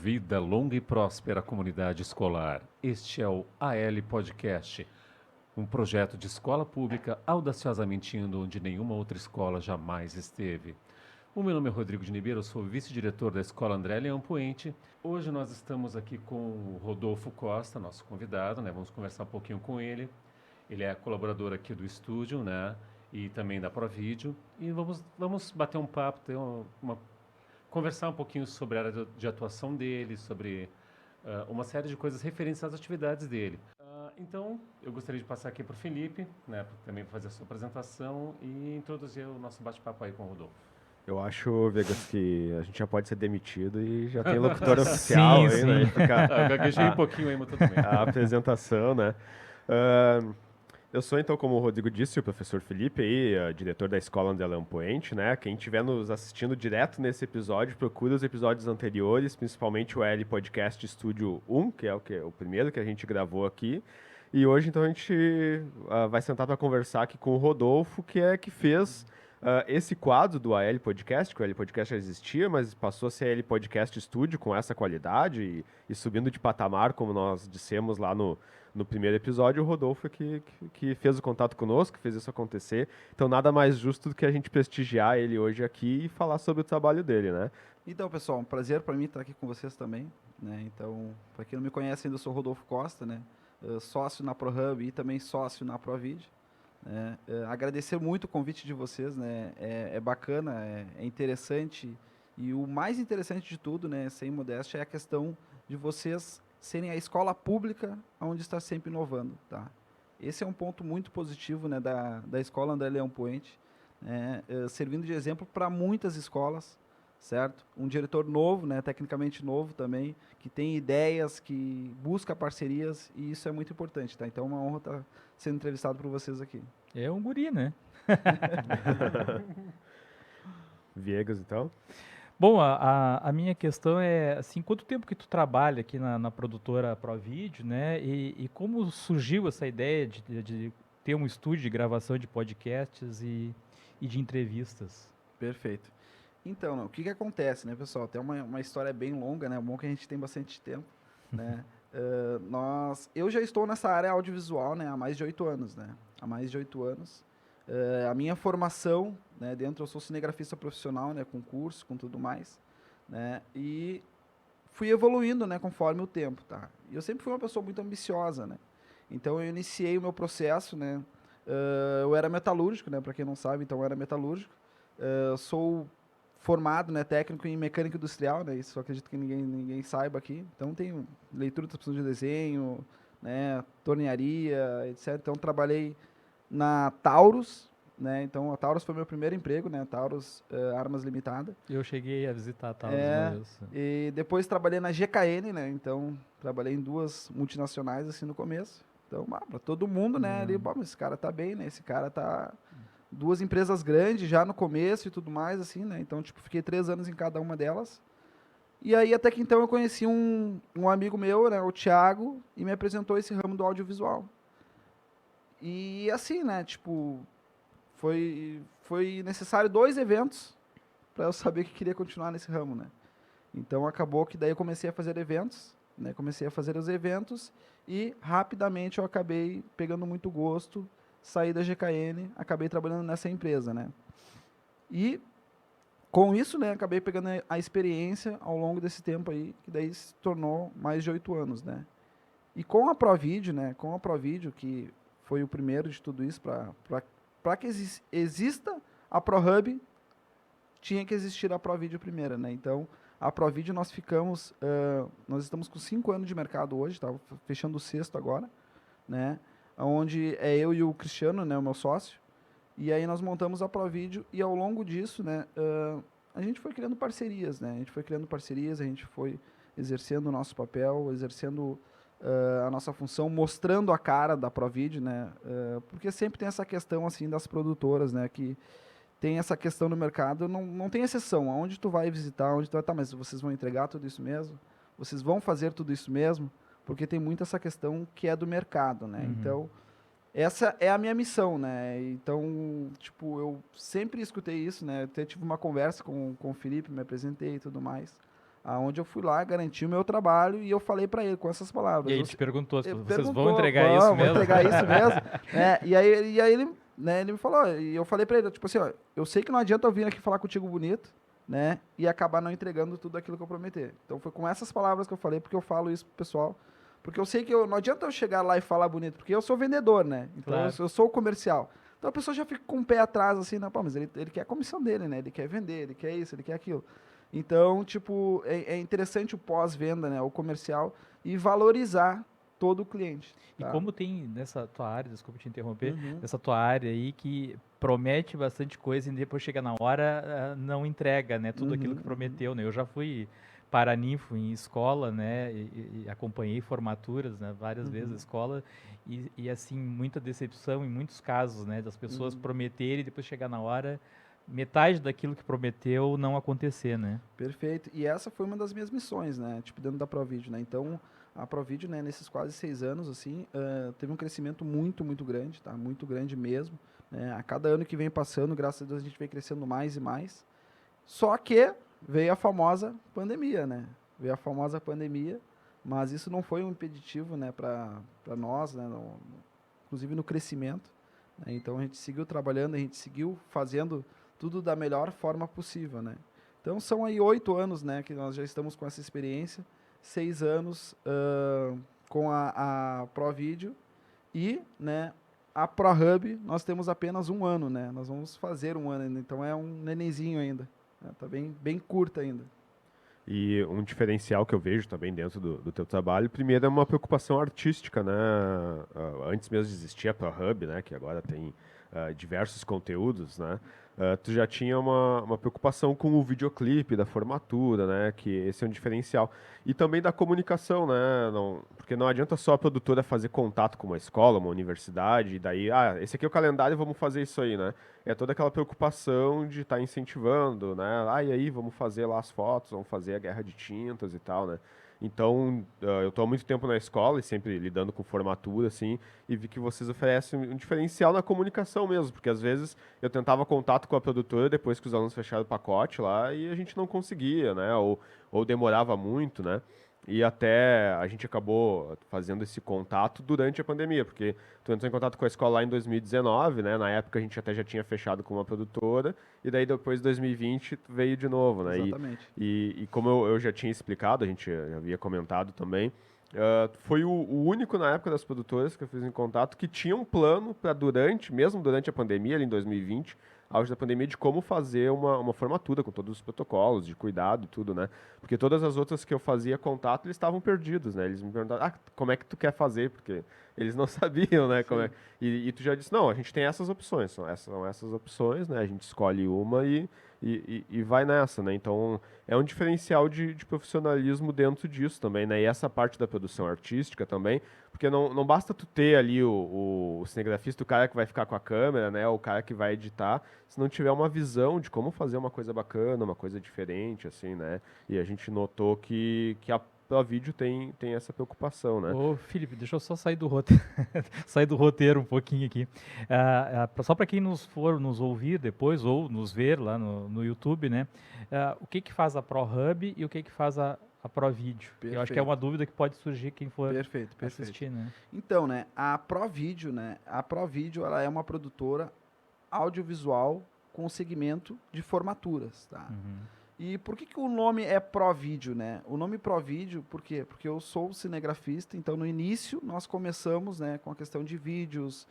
Vida longa e próspera comunidade escolar. Este é o AL Podcast, um projeto de escola pública audaciosamente indo onde nenhuma outra escola jamais esteve. O meu nome é Rodrigo de Nibeiro, eu sou vice-diretor da Escola André Leão Poente. Hoje nós estamos aqui com o Rodolfo Costa, nosso convidado, né? Vamos conversar um pouquinho com ele. Ele é colaborador aqui do estúdio, né? E também da Provídeo. E vamos bater um papo, ter conversar um pouquinho sobre a área de atuação dele, sobre uma série de coisas referentes às atividades dele. Então, eu gostaria de passar aqui para o Felipe, né, para também fazer a sua apresentação e introduzir o nosso bate-papo aí com o Rodolfo. Eu acho, Vegas, que a gente já pode ser demitido e já tem locutor oficial aí, né? Eu gaguejei um pouquinho aí, mas tudo bem. A apresentação, né? Eu sou, então, como o Rodrigo disse, o professor Felipe aí, diretor da Escola André Leão Poente, né? Quem estiver nos assistindo direto nesse episódio, procura os episódios anteriores, principalmente o L Podcast Estúdio 1, que é o primeiro que a gente gravou aqui. E hoje, então, a gente vai sentar para conversar aqui com o Rodolfo, que fez esse quadro do AL Podcast, que o AL Podcast já existia, mas passou a ser AL Podcast Studio com essa qualidade e subindo de patamar, como nós dissemos lá no primeiro episódio. O Rodolfo que fez o contato conosco, que fez isso acontecer. Então, nada mais justo do que a gente prestigiar ele hoje aqui e falar sobre o trabalho dele, né? Então, pessoal, um prazer para mim estar aqui com vocês também, né? Então, para quem não me conhece ainda, eu sou o Rodolfo Costa, né? Sócio na ProHub e também sócio na Provid. Agradecer muito o convite de vocês, né? É bacana, é interessante, e o mais interessante de tudo, né, sem modéstia, é a questão de vocês serem a escola pública onde está sempre inovando, tá? Esse é um ponto muito positivo, né, da Escola André Leão Poente, né, servindo de exemplo para muitas escolas, certo? Um diretor novo, né, tecnicamente novo também, que tem ideias, que busca parcerias, e isso é muito importante, tá? Então é uma honra estar sendo entrevistado por vocês aqui. É um guri, né? Viegas, então? Bom, a minha questão é, assim, quanto tempo que tu trabalha aqui na produtora Provídeo, né? E como surgiu essa ideia de ter um estúdio de gravação de podcasts e de entrevistas? Perfeito. Então, o que acontece, né, pessoal? Tem uma história bem longa, né? É bom que a gente tem bastante tempo, né? Eu já estou nessa área audiovisual, né, há mais de 8 anos, né? Há mais de 8 anos. A minha formação, né, eu sou cinegrafista profissional, né, com curso, com tudo mais, né? E fui evoluindo, né, conforme o tempo, tá? E eu sempre fui uma pessoa muito ambiciosa, né? Então eu iniciei o meu processo, né? Eu era metalúrgico, né? Para quem não sabe, então eu era metalúrgico. Sou formado, né, técnico em mecânica industrial, né? Isso eu acredito que ninguém saiba aqui. Então tenho leitura de opções de desenho, né, tornearia, etc. Então trabalhei na Taurus, né? Então a Taurus foi meu primeiro emprego, né? Taurus Armas Limitada. Eu cheguei a visitar a Taurus uma vez. E depois trabalhei na GKN, né? Então trabalhei em 2 multinacionais assim no começo. Então, para todo mundo, né, ali, bom, esse cara tá bem, né? Esse cara tá 2 empresas grandes já no começo e tudo mais, assim, né? Então, tipo, fiquei 3 anos em cada uma delas. E aí, até que então, eu conheci um amigo meu, né, o Thiago, e me apresentou esse ramo do audiovisual. E assim, né, tipo, foi necessário 2 eventos para eu saber que queria continuar nesse ramo, né? Então, acabou que daí eu comecei a fazer eventos, né? Comecei a fazer os eventos e, rapidamente, eu acabei pegando muito gosto, saí da GKN, acabei trabalhando nessa empresa, né? E com isso, né, acabei pegando a experiência ao longo desse tempo aí, que daí se tornou mais de 8 anos, né? E com a Provídeo, né, que foi o primeiro de tudo isso, para que exista a ProHub, tinha que existir a Provídeo primeiro, né? Então, a Provídeo nós estamos com 5 anos de mercado hoje, tá fechando o 6º agora, né? Onde é eu e o Cristiano, né, o meu sócio, e aí nós montamos a Provídeo, e ao longo disso, né, a gente foi criando parcerias, né? A gente foi exercendo o nosso papel, exercendo a nossa função, mostrando a cara da Provídeo, né? Porque sempre tem essa questão, assim, das produtoras, né, que tem essa questão no mercado, não tem exceção. Aonde tu vai visitar, onde tu vai, tá, mas vocês vão entregar tudo isso mesmo? Vocês vão fazer tudo isso mesmo? Porque tem muito essa questão que é do mercado, né? Então, essa é a minha missão, né? Então, tipo, eu sempre escutei isso, né? Até tive uma conversa com o Felipe, me apresentei e tudo mais. aonde eu fui lá, garanti o meu trabalho e eu falei para ele com essas palavras. E aí ele te perguntou se Ele vocês vão perguntou, entregar isso vamos mesmo? entregar isso mesmo. né? E aí ele, né, ele me falou, e eu falei para ele, tipo assim, ó, eu sei que não adianta eu vir aqui falar contigo bonito, né, e acabar não entregando tudo aquilo que eu prometi. Então foi com essas palavras que eu falei, porque eu falo isso pro pessoal, porque eu sei que não adianta eu chegar lá e falar bonito, porque eu sou vendedor, né, então Claro. eu sou o comercial. Então a pessoa já fica com o pé atrás, assim, né, pô, mas ele quer a comissão dele, né, ele quer vender, ele quer isso, ele quer aquilo. Então, tipo, é interessante o pós-venda, né, o comercial, e valorizar todo o cliente. E tá? como tem nessa tua área, desculpa te interromper, Uhum. nessa tua área aí que promete bastante coisa e depois chega na hora, não entrega, né, tudo aquilo que prometeu, né? Eu já fui paraninfo em escola, né, e acompanhei formaturas, né, várias vezes na escola e assim, muita decepção em muitos casos, né, das pessoas prometerem e depois chegar na hora, metade daquilo que prometeu não acontecer, né? Perfeito. E essa foi uma das minhas missões, né? Tipo, dentro da Provídeo, né? Então, a Provídeo, né, nesses quase 6 anos, assim, teve um crescimento muito, muito grande, tá? Muito grande mesmo. Né? A cada ano que vem passando, graças a Deus, a gente vem crescendo mais e mais. Só que veio a famosa pandemia, né? Veio a famosa pandemia, mas isso não foi um impeditivo, né, para nós, né? Inclusive no crescimento. Né? Então, a gente seguiu trabalhando, a gente seguiu fazendo tudo da melhor forma possível, né? Então são aí 8 anos, né, que nós já estamos com essa experiência, 6 anos com a ProVideo e, né, a ProHub nós temos apenas 1 ano, né? Nós vamos fazer 1 ano ainda, então é um nenenzinho ainda, né? Tá bem curto ainda. E um diferencial que eu vejo também dentro do teu trabalho, primeiro é uma preocupação artística, né? Antes mesmo de existir a ProHub, né? Que agora tem diversos conteúdos, né? Tu já tinha uma preocupação com o videoclipe da formatura, né? Que esse é um diferencial. E também da comunicação, né? Porque não adianta só a produtora fazer contato com uma escola, uma universidade, e daí, esse aqui é o calendário, vamos fazer isso aí, né? É toda aquela preocupação de estar incentivando, né? E aí, vamos fazer lá as fotos, vamos fazer a guerra de tintas e tal, né? Então, eu estou há muito tempo na escola e sempre lidando com formatura, assim, e vi que vocês oferecem um diferencial na comunicação mesmo, porque às vezes eu tentava contato com a produtora depois que os alunos fecharam o pacote lá e a gente não conseguia, né? Ou demorava muito, né? E até a gente acabou fazendo esse contato durante a pandemia, porque tu entrou em contato com a escola lá em 2019, né? Na época a gente até já tinha fechado com uma produtora, e daí depois de 2020 veio de novo, né? Exatamente. E como eu já tinha explicado, a gente já havia comentado também, foi o único na época das produtoras que eu fiz em contato que tinha um plano para mesmo durante a pandemia, ali em 2020, auge da pandemia, de como fazer uma formatura com todos os protocolos de cuidado e tudo, né? Porque todas as outras que eu fazia contato, eles estavam perdidos, né? Eles me perguntavam, como é que tu quer fazer? Porque eles não sabiam, né? Como é. E tu já disse, não, a gente tem essas opções, são essas opções, né? A gente escolhe uma e vai nessa, né? Então, é um diferencial de profissionalismo dentro disso também, né? E essa parte da produção artística também, porque não basta tu ter ali o cinegrafista, o cara que vai ficar com a câmera, né? O cara que vai editar, se não tiver uma visão de como fazer uma coisa bacana, uma coisa diferente, assim, né? E a gente notou que a ProVideo tem essa preocupação, né? Ô, Felipe, deixa eu só sair do roteiro, sair do roteiro um pouquinho aqui. Só para quem nos for nos ouvir depois ou nos ver lá no YouTube, né? O que faz a ProHub e o que faz a ProVideo? Eu acho que é uma dúvida que pode surgir quem for Perfeito. assistir, né? Então, né, a ProVideo, né? A ProVideo, ela é uma produtora audiovisual com segmento de formaturas, tá? E por que o nome é ProVideo, né? O nome ProVideo, por quê? Porque eu sou cinegrafista, então no início nós começamos, né, com a questão de vídeos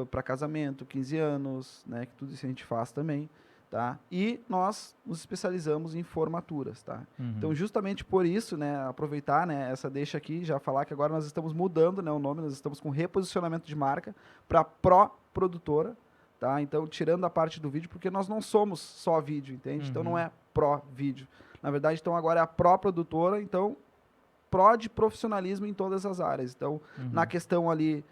para casamento, 15 anos, né, que tudo isso a gente faz também, tá? E nós nos especializamos em formaturas, tá? Então justamente por isso, né, aproveitar, né, essa deixa aqui, já falar que agora nós estamos mudando, né, o nome, nós estamos com reposicionamento de marca para Produtora. Tá? Então, tirando a parte do vídeo, porque nós não somos só vídeo, entende? Então, não é pró-vídeo. Na verdade, então, agora é a pró-produtora, então, pró de profissionalismo em todas as áreas. Então, na questão ali,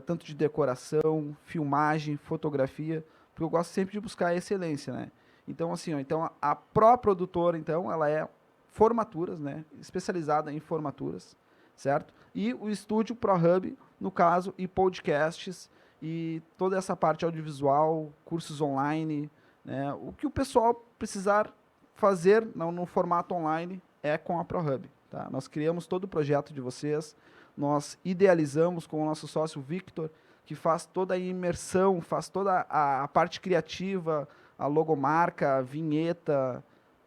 tanto de decoração, filmagem, fotografia, porque eu gosto sempre de buscar a excelência, né? Então, assim, então, a pró-produtora, então, ela é formaturas, né? Especializada em formaturas, certo? E o estúdio ProHub, no caso, e podcasts, e toda essa parte audiovisual, cursos online, né? O que o pessoal precisar fazer no formato online, é com a ProHub. Tá? Nós criamos todo o projeto de vocês, nós idealizamos com o nosso sócio Victor, que faz toda a imersão, faz toda a parte criativa, a logomarca, a vinheta,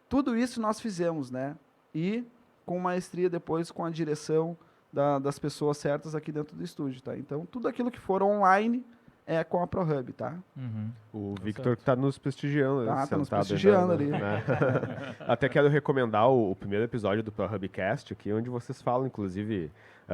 tudo isso nós fizemos, né? E com maestria depois com a direção das pessoas certas aqui dentro do estúdio, tá? Então, tudo aquilo que for online é com a ProHub, tá? O Tá Victor certo. que tá nos prestigiando. Tá nos sentado prestigiando ainda, ali. né? Até quero recomendar o primeiro episódio do ProHubcast, aqui, onde vocês falam, inclusive,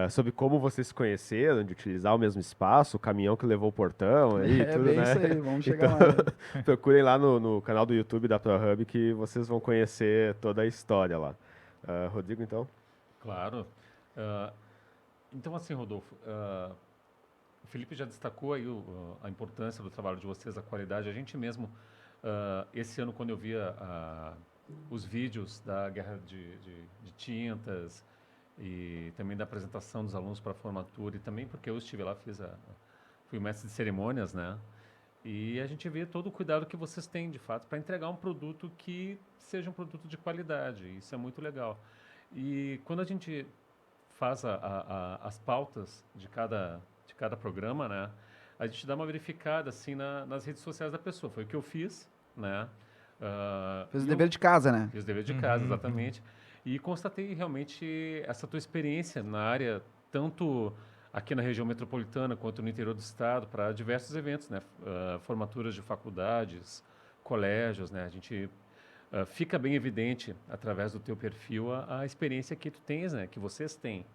sobre como vocês se conheceram, de utilizar o mesmo espaço, o caminhão que levou o portão, aí, tudo, bem né? isso aí, vamos chegar Então, lá. Né? procurem lá no canal do YouTube da ProHub que vocês vão conhecer toda a história lá. Rodrigo, então? Claro. Então, assim, Rodolfo, o Felipe já destacou aí a importância do trabalho de vocês, a qualidade. A gente mesmo, esse ano, quando eu via os vídeos da guerra de tintas e também da apresentação dos alunos para a formatura, e também porque eu estive lá, fui o mestre de cerimônias, né? E a gente vê todo o cuidado que vocês têm, de fato, para entregar um produto que seja um produto de qualidade. Isso é muito legal. E quando a gente faz as pautas de cada programa, né, a gente dá uma verificada assim nas redes sociais da pessoa. Foi o que eu fiz, né? Fez o dever de casa, né? Fiz o dever de casa, exatamente. E constatei realmente essa tua experiência na área, tanto aqui na região metropolitana quanto no interior do estado, para diversos eventos, né? Formaturas de faculdades, colégios, né? A gente fica bem evidente através do teu perfil a experiência que tu tens, né? Que vocês têm.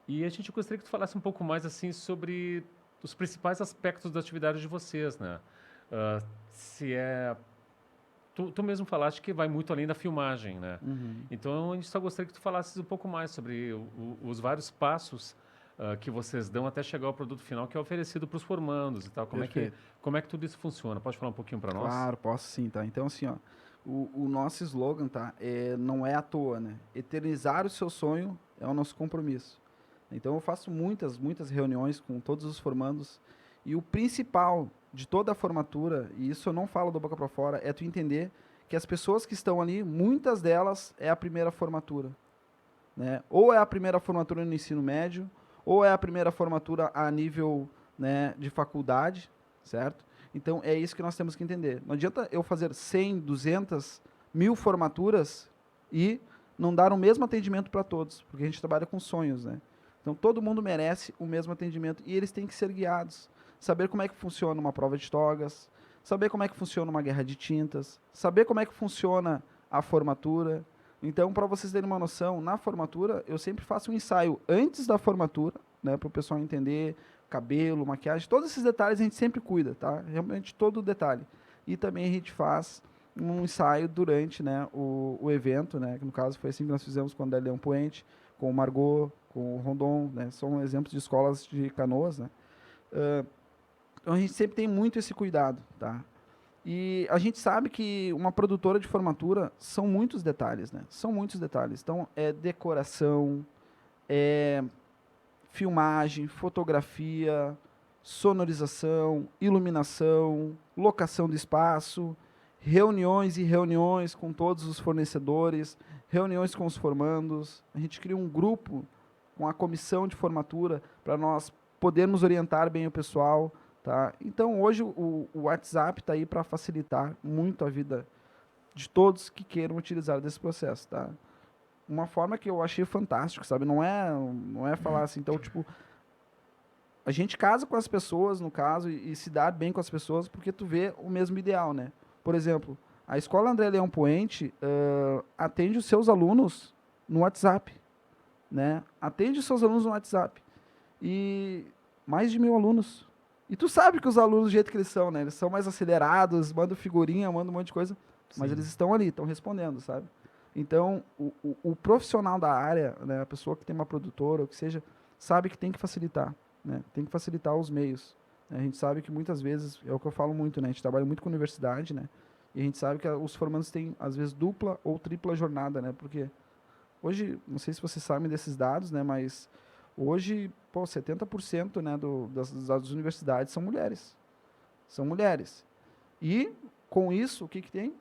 E a gente gostaria que tu falasse um pouco mais assim sobre os principais aspectos da atividade de vocês, né? Se é tu mesmo falaste que vai muito além da filmagem, né? Então a gente só gostaria que tu falasses um pouco mais sobre os vários passos que vocês dão até chegar ao produto final que é oferecido para os formandos e tal. Como é que tudo isso funciona? Pode falar um pouquinho para nós? Claro, posso sim, tá? Então, assim, ó, o nosso slogan, tá? Não é à toa, né? Eternizar o seu sonho é o nosso compromisso. Então, eu faço muitas reuniões com todos os formandos e o principal de toda a formatura, e isso eu não falo da boca para fora, é tu entender que as pessoas que estão ali, muitas delas é a primeira formatura, né? Ou é a primeira formatura no ensino médio, ou é a primeira formatura a nível, né, de faculdade, certo? Então, é isso que nós temos que entender. Não adianta eu fazer 100, 200, 1000 formaturas e não dar o mesmo atendimento para todos, porque a gente trabalha com sonhos, né? Então, todo mundo merece o mesmo atendimento e eles têm que ser guiados. Saber como é que funciona uma prova de togas, saber como é que funciona uma guerra de tintas, saber como é que funciona a formatura. Então, para vocês terem uma noção, na formatura, eu sempre faço um ensaio antes da formatura, né, para o pessoal entender cabelo, maquiagem, todos esses detalhes a gente sempre cuida, tá? Realmente todo o detalhe. E também a gente faz um ensaio durante, né, o evento, né, que no caso foi assim que nós fizemos com a Leão Poente, com o Margot, com o Rondon, né, são exemplos de escolas de Canoas, né? Então a gente sempre tem muito esse cuidado, tá? E a gente sabe que uma produtora de formatura são muitos detalhes, né? São muitos detalhes. Então, é decoração, é filmagem, fotografia, sonorização, iluminação, locação do espaço, reuniões e reuniões com todos os fornecedores, reuniões com os formandos. A gente cria um grupo com a comissão de formatura para nós podermos orientar bem o pessoal, tá? Então, hoje o WhatsApp está aí para facilitar muito a vida de todos que queiram utilizar desse processo, tá? Uma forma que eu achei fantástico, sabe? Não é falar assim, então, tipo, a gente casa com as pessoas, no caso, e se dá bem com as pessoas porque tu vê o mesmo ideal, né? Por exemplo, a Escola André Leão Poente atende os seus alunos no WhatsApp, né? Atende os seus alunos no WhatsApp. E mais de 1000 alunos. E tu sabe que os alunos, do jeito que eles são, né? Eles são mais acelerados, mandam figurinha, mandam um monte de coisa, mas eles estão ali, estão respondendo, sabe? Então, o profissional da área, né, a pessoa que tem uma produtora, ou que seja, sabe que tem que facilitar, né? Tem que facilitar os meios. A gente sabe que muitas vezes, é o que eu falo muito, né? A gente trabalha muito com universidade, né? E a gente sabe que os formandos têm, às vezes, dupla ou tripla jornada, né? Porque hoje, não sei se vocês sabem desses dados, né? Mas hoje, 70%, né, das universidades são mulheres. São mulheres. E, com isso, o que tem?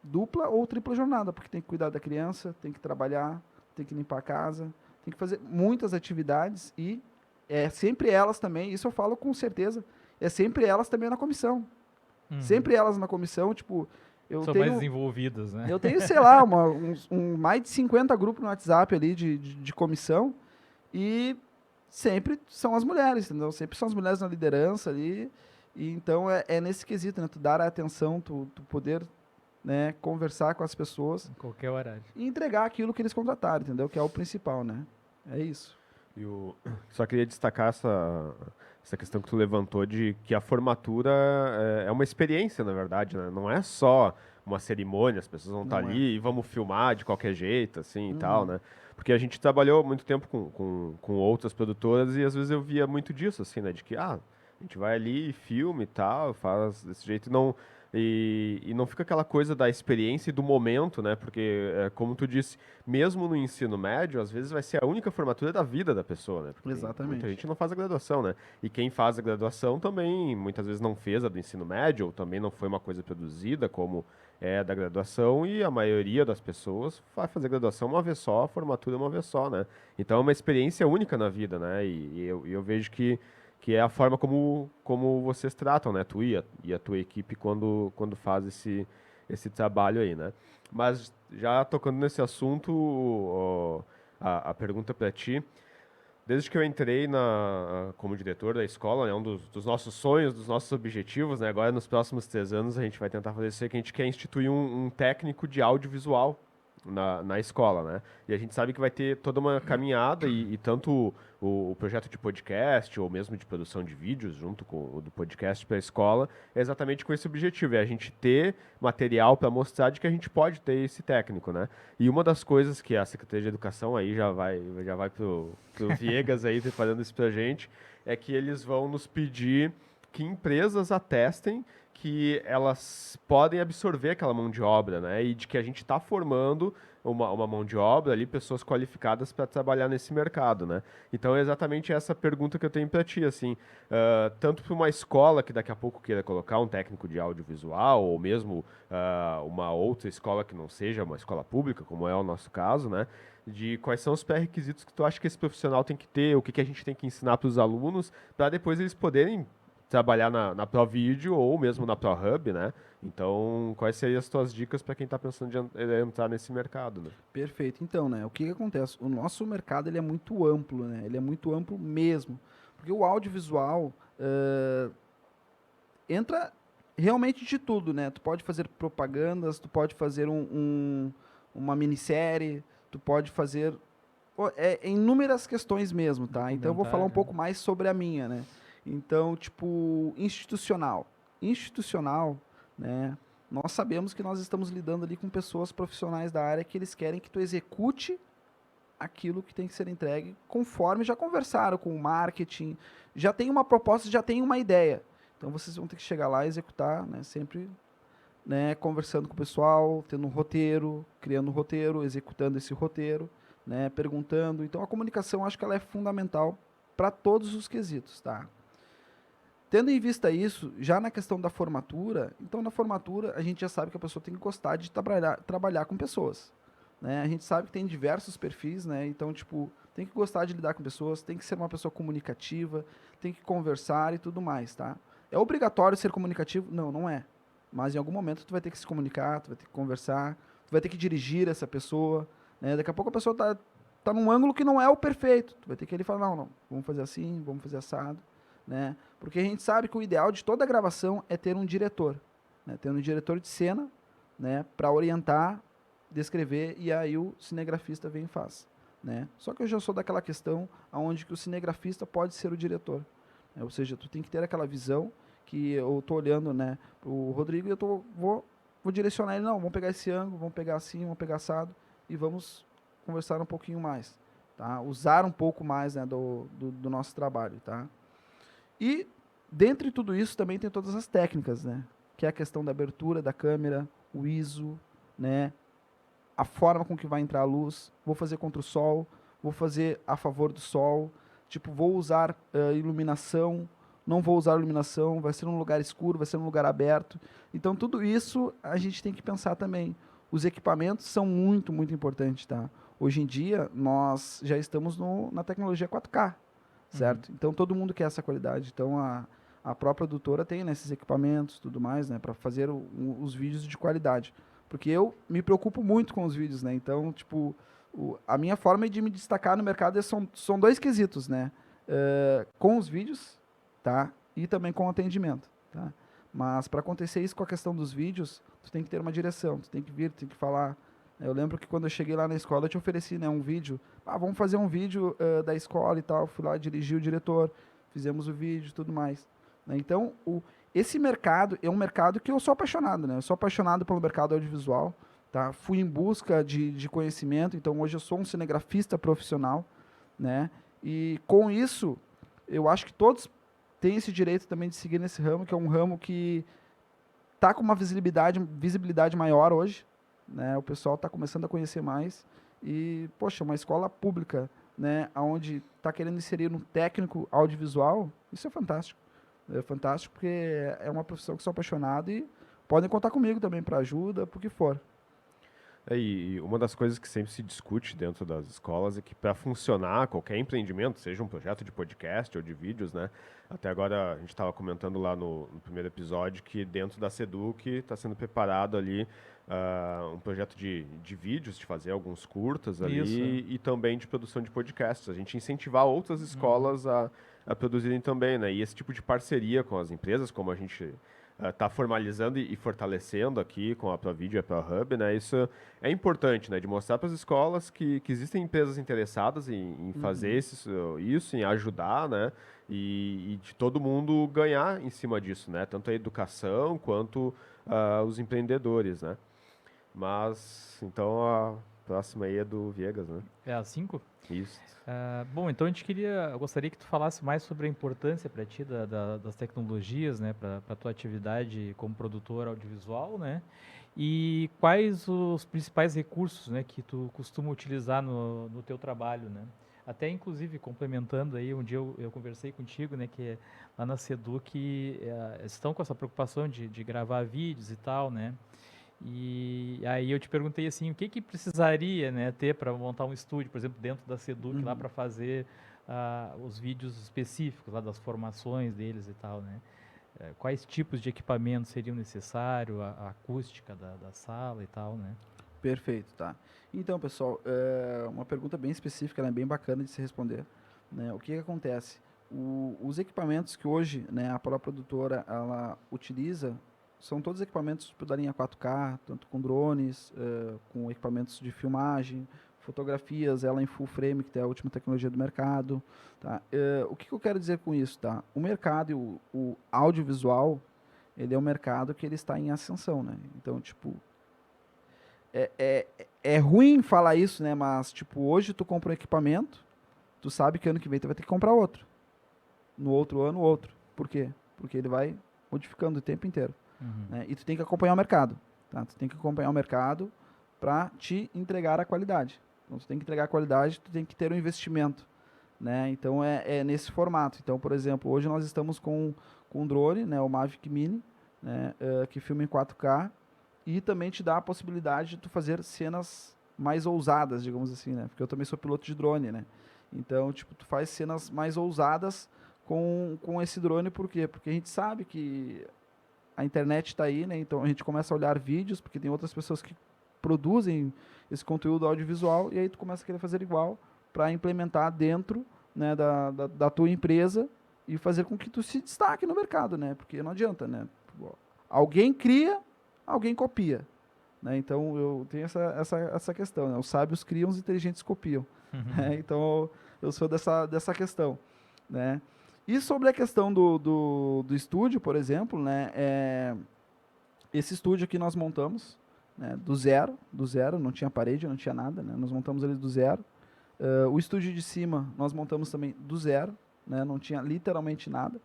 dupla ou tripla jornada, porque tem que cuidar da criança, tem que trabalhar, tem que limpar a casa, tem que fazer muitas atividades e é sempre elas também, isso eu falo com certeza, é sempre elas também na comissão. Sempre elas na comissão, tipo, São mais desenvolvidas, né? eu tenho, sei lá, mais de 50 grupos no WhatsApp ali de comissão e sempre são as mulheres, entendeu? Sempre são as mulheres na liderança ali. E então é nesse quesito, né? Tu dar a atenção, tu poder, né, conversar com as pessoas Em qualquer horário. e entregar aquilo que eles contrataram, entendeu? Que é o principal, né? É isso. Só queria destacar essa questão que tu levantou de que a formatura é uma experiência, na verdade, né? Não é só uma cerimônia, as pessoas vão estar Não é. ali e vamos filmar de qualquer jeito, assim, e tal, né? Porque a gente trabalhou muito tempo com outras produtoras e às vezes eu via muito disso, assim, né? De que, a gente vai ali, filme e tal, faz desse jeito e não fica aquela coisa da experiência e do momento, né? Porque, como tu disse, mesmo no ensino médio, às vezes vai ser a única formatura da vida da pessoa, né? Porque Exatamente. muita gente não faz a graduação, né? E quem faz a graduação também, muitas vezes não fez a do ensino médio, ou também não foi uma coisa produzida como é da graduação, e a maioria das pessoas vai fazer graduação uma vez só, a formatura uma vez só, né? Então é uma experiência única na vida, né? E eu vejo que é a forma como vocês tratam, né? Tu e a tua equipe quando faz esse trabalho aí, né? Mas já tocando nesse assunto, a pergunta para ti, desde que eu entrei como diretor da escola, né, um dos nossos sonhos, dos nossos objetivos, né, agora nos próximos 3 anos a gente vai tentar fazer isso, que a gente quer instituir um técnico de audiovisual na escola, né? E a gente sabe que vai ter toda uma caminhada e tanto o projeto de podcast ou mesmo de produção de vídeos junto com o do podcast para a escola é exatamente com esse objetivo, é a gente ter material para mostrar de que a gente pode ter esse técnico, né? E uma das coisas que a Secretaria de Educação aí já vai pro Viegas aí preparando isso pra gente, é que eles vão nos pedir que empresas atestem que elas podem absorver aquela mão de obra, né? E de que a gente está formando uma mão de obra ali, pessoas qualificadas para trabalhar nesse mercado, né? Então é exatamente essa pergunta que eu tenho para ti, assim, tanto para uma escola que daqui a pouco queira colocar um técnico de audiovisual, ou mesmo uma outra escola que não seja uma escola pública, como é o nosso caso, né? De quais são os pré-requisitos que tu acha que esse profissional tem que ter, o que a gente tem que ensinar para os alunos, para depois eles poderem trabalhar na ProVideo ou mesmo na ProHub, né? Então, quais seriam as tuas dicas para quem está pensando em entrar nesse mercado, né? Perfeito. Então, né, o que acontece? O nosso mercado ele é muito amplo, né? Ele é muito amplo mesmo. Porque o audiovisual entra realmente de tudo, né? Tu pode fazer propagandas, tu pode fazer uma minissérie, tu pode fazer inúmeras questões mesmo, tá? Então eu vou falar um pouco mais sobre a minha, né? Então, tipo, institucional. Institucional, né? Nós sabemos que nós estamos lidando ali com pessoas profissionais da área que eles querem que tu execute aquilo que tem que ser entregue conforme já conversaram com o marketing, já tem uma proposta, já tem uma ideia. Então vocês vão ter que chegar lá e executar, né? Sempre, né, conversando com o pessoal, tendo um roteiro, criando um roteiro, executando esse roteiro, né, perguntando. Então a comunicação, acho que ela é fundamental para todos os quesitos, tá? Tendo em vista isso, já na questão da formatura, então na formatura a gente já sabe que a pessoa tem que gostar de trabalhar com pessoas, né? A gente sabe que tem diversos perfis, né? Então, tipo, tem que gostar de lidar com pessoas, tem que ser uma pessoa comunicativa, tem que conversar e tudo mais, tá? É obrigatório ser comunicativo? Não, não é. Mas em algum momento tu vai ter que se comunicar, tu vai ter que conversar, tu vai ter que dirigir essa pessoa, né? Daqui a pouco a pessoa tá num ângulo que não é o perfeito. Tu vai ter que ele falar, não, vamos fazer assim, vamos fazer assado, né? Porque a gente sabe que o ideal de toda gravação é ter um diretor, né? Ter um diretor de cena, né, para orientar, descrever, e aí o cinegrafista vem e faz, né? Só que eu já sou daquela questão onde que o cinegrafista pode ser o diretor, né? Ou seja, tu tem que ter aquela visão que eu tô olhando, né, o Rodrigo, e eu vou direcionar ele, não, vamos pegar esse ângulo, vamos pegar assim, vamos pegar assado, e vamos conversar um pouquinho mais, tá? Usar um pouco mais, né, do nosso trabalho, tá? E, dentre tudo isso, também tem todas as técnicas, né? Que é a questão da abertura da câmera, o ISO, né? A forma com que vai entrar a luz, vou fazer contra o sol, vou fazer a favor do sol, tipo, vou usar iluminação, não vou usar iluminação, vai ser num lugar escuro, vai ser num lugar aberto. Então, tudo isso a gente tem que pensar também. Os equipamentos são muito, muito importantes, tá? Hoje em dia, nós já estamos na tecnologia 4K, certo? Então, todo mundo quer essa qualidade. Então, a própria produtora tem, né, esses equipamentos, tudo mais, né, para fazer os vídeos de qualidade. Porque eu me preocupo muito com os vídeos, né? Então, tipo, a minha forma de me destacar no mercado são dois quesitos, né? Com os vídeos, tá? E também com o atendimento, tá? Mas para acontecer isso com a questão dos vídeos, tu tem que ter uma direção, tu tem que vir, tu tem que falar. Eu lembro que quando eu cheguei lá na escola, eu te ofereci, né, um vídeo. Vamos fazer um vídeo da escola e tal. Fui lá, dirigi o diretor, fizemos o vídeo e tudo mais. Né? Então, esse mercado é um mercado que eu sou apaixonado, né? Eu sou apaixonado pelo mercado audiovisual, tá? Fui em busca de conhecimento, então hoje eu sou um cinegrafista profissional, né? E com isso, eu acho que todos têm esse direito também de seguir nesse ramo, que é um ramo que está com uma visibilidade maior hoje, né? O pessoal está começando a conhecer mais e, poxa, uma escola pública, né, onde está querendo inserir um técnico audiovisual, isso é fantástico. É fantástico porque é uma profissão que sou apaixonado e podem contar comigo também para ajuda, por que for. E uma das coisas que sempre se discute dentro das escolas é que para funcionar qualquer empreendimento, seja um projeto de podcast ou de vídeos, né? Até agora a gente estava comentando lá no primeiro episódio que dentro da Seduc está sendo preparado ali um projeto de vídeos, de fazer alguns curtas ali e também de produção de podcasts. A gente incentivar outras escolas a produzirem também, né? E esse tipo de parceria com as empresas, como a gente está formalizando e fortalecendo aqui com a ProVideo e a ProHub, né? Isso é importante, né? De mostrar para as escolas que existem empresas interessadas em fazer isso, em ajudar, né? E de todo mundo ganhar em cima disso, né? Tanto a educação quanto os empreendedores, né? Mas, então, a próxima aí é do Viegas, né? É a 5? Isso. Bom, então eu gostaria que tu falasse mais sobre a importância para ti das tecnologias, né, para a tua atividade como produtor audiovisual, né, e quais os principais recursos, né, que tu costuma utilizar no teu trabalho, né. Até, inclusive, complementando aí, um dia eu conversei contigo, né, que lá na Seduc estão com essa preocupação de gravar vídeos e tal, né, e aí eu te perguntei assim, o que precisaria, né, ter para montar um estúdio, por exemplo, dentro da Seduc lá para fazer os vídeos específicos lá das formações deles e tal, né? Quais tipos de equipamentos seriam necessários, a acústica da sala e tal, né? Perfeito, tá. Então, pessoal, uma pergunta bem específica, né, bem bacana de se responder. Né? O que acontece? Os equipamentos que hoje, né, a própria produtora ela utiliza são todos equipamentos da linha 4K, tanto com drones, com equipamentos de filmagem, fotografias, ela em full frame, que é a última tecnologia do mercado. Tá? O que eu quero dizer com isso? Tá? O mercado e o audiovisual, ele é um mercado que ele está em ascensão. Né? Então, tipo, é ruim falar isso, né? Mas, tipo, hoje tu compra um equipamento, tu sabe que ano que vem tu vai ter que comprar outro. No outro ano, outro. Por quê? Porque ele vai modificando o tempo inteiro. Né? E tu tem que acompanhar o mercado. Tá? Tu tem que acompanhar o mercado para te entregar a qualidade. Então, tu tem que entregar a qualidade, tu tem que ter um investimento. Né? Então, é nesse formato. Então, por exemplo, hoje nós estamos com um drone, né? O Mavic Mini, né? Que filma em 4K e também te dá a possibilidade de tu fazer cenas mais ousadas, digamos assim, né? Porque eu também sou piloto de drone, né? Então, tipo, tu faz cenas mais ousadas com esse drone, por quê? Porque a gente sabe que a internet está aí, né? Então a gente começa a olhar vídeos, porque tem outras pessoas que produzem esse conteúdo audiovisual, e aí tu começa a querer fazer igual para implementar dentro, né, da tua empresa e fazer com que tu se destaque no mercado, né? Porque não adianta, né? Alguém cria, alguém copia. Né? Então eu tenho essa questão, né? Os sábios criam, os inteligentes copiam. Né? Então eu sou dessa questão. Né? E sobre a questão do estúdio, por exemplo, né, esse estúdio aqui nós montamos, né, do zero, não tinha parede, não tinha nada, né, nós montamos ele do zero. O estúdio de cima nós montamos também do zero, né, não tinha literalmente nada.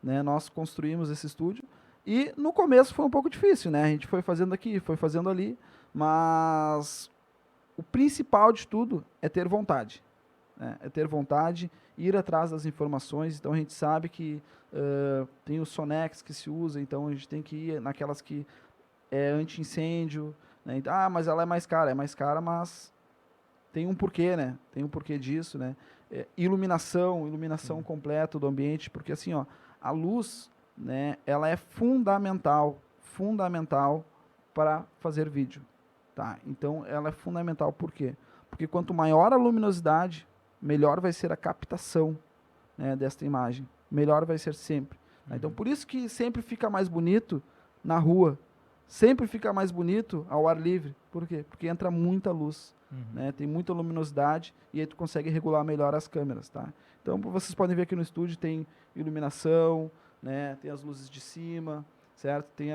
Né, nós construímos esse estúdio e no começo foi um pouco difícil, né, a gente foi fazendo aqui, foi fazendo ali, mas o principal de tudo é ter vontade. Né, é ter vontade ir atrás das informações. Então a gente sabe que tem o Sonex que se usa, então a gente tem que ir naquelas que é anti-incêndio, né? Então, mas ela é mais cara, mas tem um porquê, né? Tem um porquê disso, né? Iluminação completa do ambiente, porque assim, ó, a luz, né, ela é fundamental para fazer vídeo, tá? Então ela é fundamental, por quê? Porque quanto maior a luminosidade, melhor vai ser a captação, né, desta imagem. Melhor vai ser sempre. Tá? Então por isso que sempre fica mais bonito na rua, sempre fica mais bonito ao ar livre. Por quê? Porque entra muita luz, né? Tem muita luminosidade e aí tu consegue regular melhor as câmeras, tá? Então vocês podem ver aqui no estúdio tem iluminação, né? Tem as luzes de cima, certo? Tem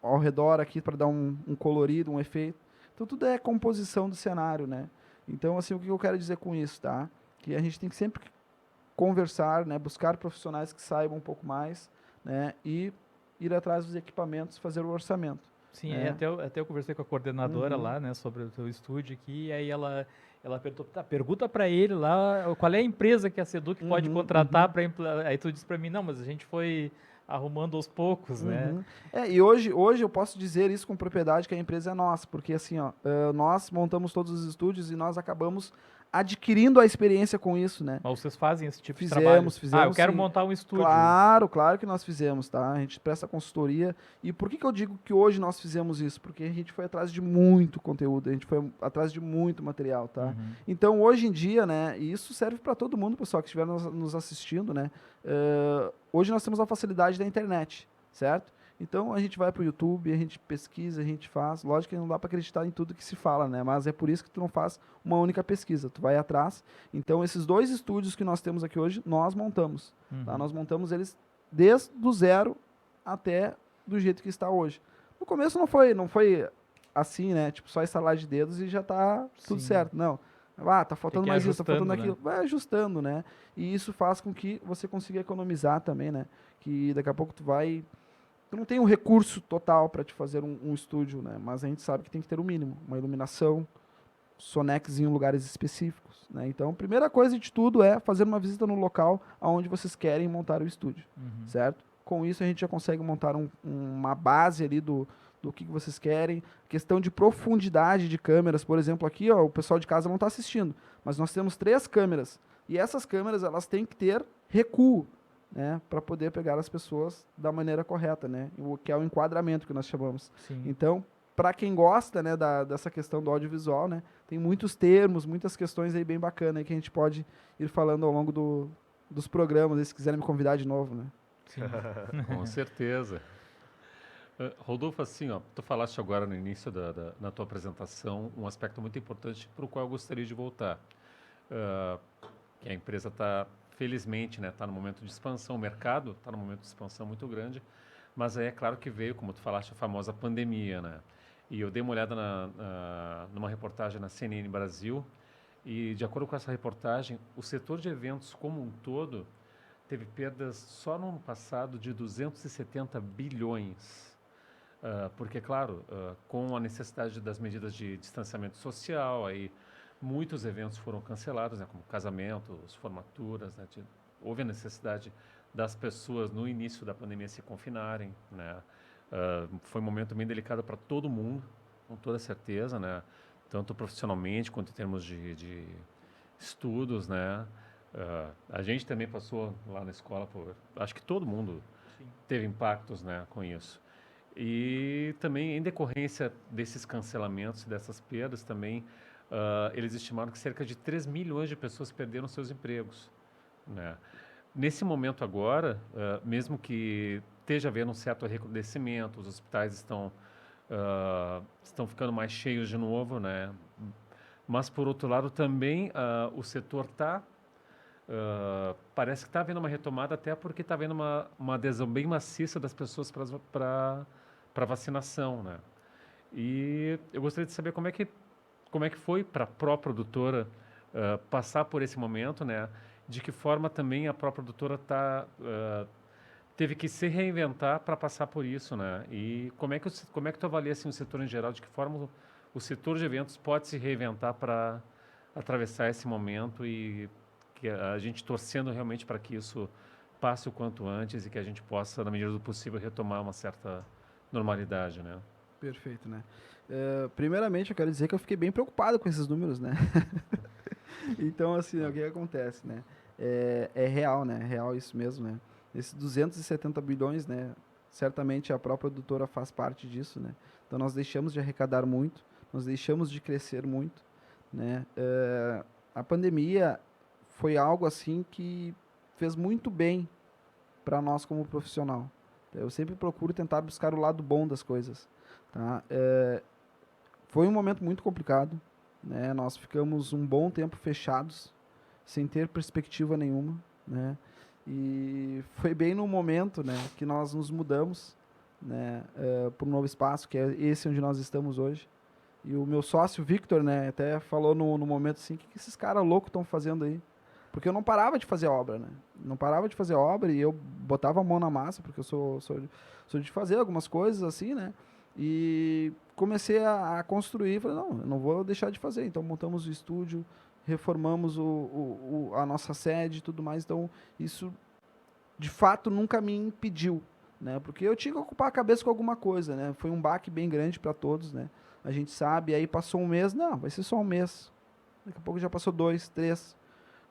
ao redor aqui para dar um colorido, um efeito. Então tudo é composição do cenário, né? Então assim, o que eu quero dizer com isso, tá? Que a gente tem que sempre conversar, né? Buscar profissionais que saibam um pouco mais, né? E ir atrás dos equipamentos, fazer o orçamento. Sim, até eu conversei com a coordenadora lá, né, sobre o teu estúdio aqui, e aí ela perguntou, pergunta para ele lá qual é a empresa que a Seduc pode contratar para aí tu disse para mim, não, mas a gente foi arrumando aos poucos, né? E hoje eu posso dizer isso com propriedade que a empresa é nossa, porque assim, ó, nós montamos todos os estúdios e nós acabamos adquirindo a experiência com isso, né? Mas vocês fazem esse tipo de trabalho? Fizemos. Eu quero sim. montar um estúdio. Claro que nós fizemos, tá? A gente presta consultoria. E por que eu digo que hoje nós fizemos isso? Porque a gente foi atrás de muito conteúdo, a gente foi atrás de muito material, tá? Então, hoje em dia, né, e isso serve para todo mundo, pessoal, que estiver nos assistindo, né? Hoje nós temos a facilidade da internet, certo? Então a gente vai para o YouTube, a gente pesquisa, a gente faz. Lógico que não dá para acreditar em tudo que se fala, né? Mas é por isso que tu não faz uma única pesquisa, tu vai atrás. Então esses 2 estúdios que nós temos aqui hoje, nós montamos. Tá? Nós montamos eles desde o zero até do jeito que está hoje. No começo não foi assim, né? Tipo, só instalar de dedos e já tá tudo certo. Não. Tá faltando mais isso, tá faltando aquilo. Vai ajustando, né? E isso faz com que você consiga economizar também, né? Que daqui a pouco tu não tem um recurso total para te fazer um estúdio, né? Mas a gente sabe que tem que ter o mínimo, uma iluminação, Sonex em lugares específicos, né? Então, a primeira coisa de tudo é fazer uma visita no local aonde vocês querem montar o estúdio, certo? Com isso a gente já consegue montar uma base ali do que vocês querem. Questão de profundidade de câmeras, por exemplo, aqui, ó, o pessoal de casa não está assistindo, mas nós temos 3 câmeras e essas câmeras elas têm que ter recuo, né, para poder pegar as pessoas da maneira correta, né, o que é o enquadramento que nós chamamos. Então, para quem gosta, né, dessa questão do audiovisual, né, tem muitos termos, muitas questões aí bem bacanas aí que a gente pode ir falando ao longo dos programas, se quiserem me convidar de novo, né. Com certeza. Rodolfo, assim, ó, tu falaste agora no início na tua apresentação um aspecto muito importante para o qual eu gostaria de voltar. Que a empresa está, felizmente, né, está no momento de expansão, o mercado está no momento de expansão muito grande, mas aí é claro que veio, como tu falaste, a famosa pandemia, né? E eu dei uma olhada numa reportagem na CNN Brasil e, de acordo com essa reportagem, o setor de eventos como um todo teve perdas só no ano passado de 270 bilhões. Porque, claro, com a necessidade das medidas de distanciamento social, aí muitos eventos foram cancelados, né, como casamentos, formaturas, né, houve a necessidade das pessoas no início da pandemia se confinarem, né, foi um momento bem delicado para todo mundo, com toda certeza, né, tanto profissionalmente quanto em termos de estudos, né, a gente também passou lá na escola, acho que todo mundo teve impactos, né, com isso. E também, em decorrência desses cancelamentos e dessas perdas, também eles estimaram que cerca de 3 milhões de pessoas perderam seus empregos, né? Nesse momento agora, mesmo que esteja havendo um certo recrudescimento, os hospitais estão ficando mais cheios de novo, né? Mas, por outro lado, também o setor parece que está havendo uma retomada, até porque está havendo uma adesão bem maciça das pessoas para vacinação, né? E eu gostaria de saber como é que foi para a pró-produtora passar por esse momento, né? De que forma também a pró-produtora teve que se reinventar para passar por isso, né? E como é que tu avalia assim, o setor em geral, de que forma o setor de eventos pode se reinventar para atravessar esse momento e que a gente torcendo realmente para que isso passe o quanto antes e que a gente possa, na medida do possível, retomar uma certa normalidade, né? Perfeito, né? Primeiramente, eu quero dizer que eu fiquei bem preocupado com esses números, né? Então, assim, o que acontece, né? É real, né? É real isso mesmo, né? Esses 270 bilhões, né? Certamente a própria produtora faz parte disso, né? Então, nós deixamos de arrecadar muito, nós deixamos de crescer muito, né? A pandemia foi algo, assim, que fez muito bem para nós como profissional. Eu sempre procuro tentar buscar o lado bom das coisas, tá? Foi um momento muito complicado, né? Nós ficamos um bom tempo fechados, sem ter perspectiva nenhuma, né? E foi bem no momento, né, que nós nos mudamos, né, para um novo espaço, que é esse onde nós estamos hoje. E o meu sócio, Victor, né, até falou no momento assim, o que esses caras loucos estão fazendo aí? Porque eu não parava de fazer obra, né? Não parava de fazer obra e eu botava a mão na massa, porque eu sou de fazer algumas coisas assim, né? E comecei a construir, falei, não, eu não vou deixar de fazer. Então montamos o estúdio, reformamos a nossa sede e tudo mais. Então isso, de fato, nunca me impediu, né? Porque eu tinha que ocupar a cabeça com alguma coisa, né? Foi um baque bem grande para todos, né? A gente sabe, aí passou um mês, não, vai ser só um mês. Daqui a pouco já passou 2, 3,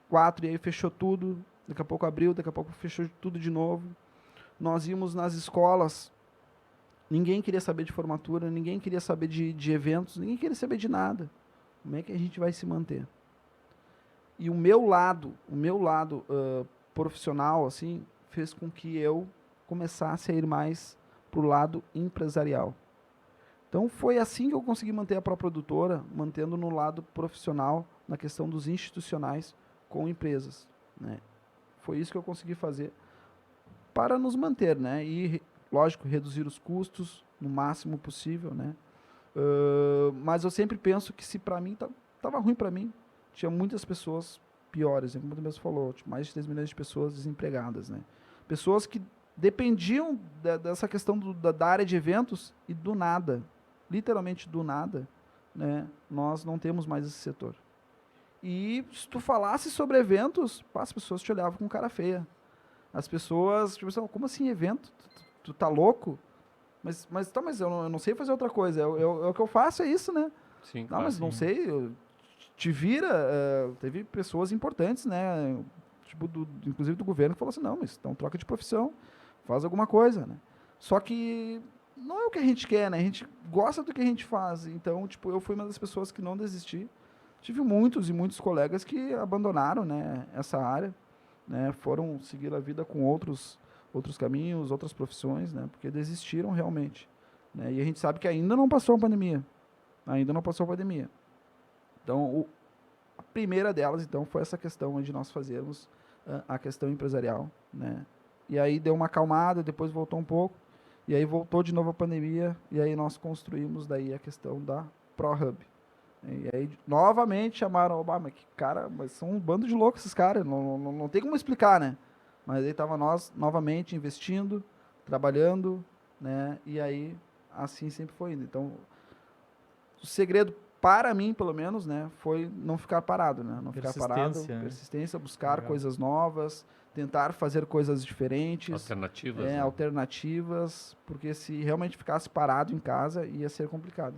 4, e aí fechou tudo. Daqui a pouco abriu, daqui a pouco fechou tudo de novo. Nós íamos nas escolas, ninguém queria saber de formatura, ninguém queria saber de eventos, ninguém queria saber de nada. Como é que a gente vai se manter? E o meu lado profissional, assim, fez com que eu começasse a ir mais para o lado empresarial. Então foi assim que eu consegui manter a própria produtora, mantendo no lado profissional, na questão dos institucionais com empresas, né? Foi isso que eu consegui fazer para nos manter, né? E, lógico, reduzir os custos no máximo possível, né? Mas eu sempre penso que se para mim estava ruim para mim, tinha muitas pessoas piores, como o mesmo falou, tipo, mais de 3 milhões de pessoas desempregadas, né? Pessoas que dependiam dessa questão da área de eventos e do nada, literalmente do nada, né? Nós não temos mais esse setor. E se tu falasse sobre eventos, as pessoas te olhavam com cara feia. As pessoas, tipo assim, como assim evento? Tu tá louco? Mas eu não sei fazer outra coisa. O que eu faço é isso, né? Sim, Não, claro. mas não sei. Te vira. Teve pessoas importantes, né? Tipo, inclusive do governo, que falou assim: não, mas então troca de profissão, faz alguma coisa, né? Só que não é o que a gente quer, né? A gente gosta do que a gente faz. Então, tipo, eu fui uma das pessoas que não desisti. Tive muitos e muitos colegas que abandonaram, né, essa área, né? Foram seguir a vida com outros caminhos, outras profissões, né? Porque desistiram realmente, né? E a gente sabe que ainda não passou a pandemia. Ainda não passou a pandemia. Então, a primeira delas, então, foi essa questão de nós fazermos a questão empresarial, né? E aí deu uma acalmada, depois voltou um pouco, e aí voltou de novo a pandemia, e aí nós construímos daí a questão da ProHub. E aí, novamente, chamaram, mas que cara, mas são um bando de loucos esses caras, não tem como explicar, né? Mas aí estava nós, novamente, investindo, trabalhando, né? E aí, assim sempre foi indo. Então, o segredo, para mim, pelo menos, né, foi não ficar parado, né? Não ficar parado, Persistência, né? persistência, buscar Legal. coisas novas, tentar fazer coisas diferentes, Alternativas, né? alternativas, porque se realmente ficasse parado em casa, ia ser complicado.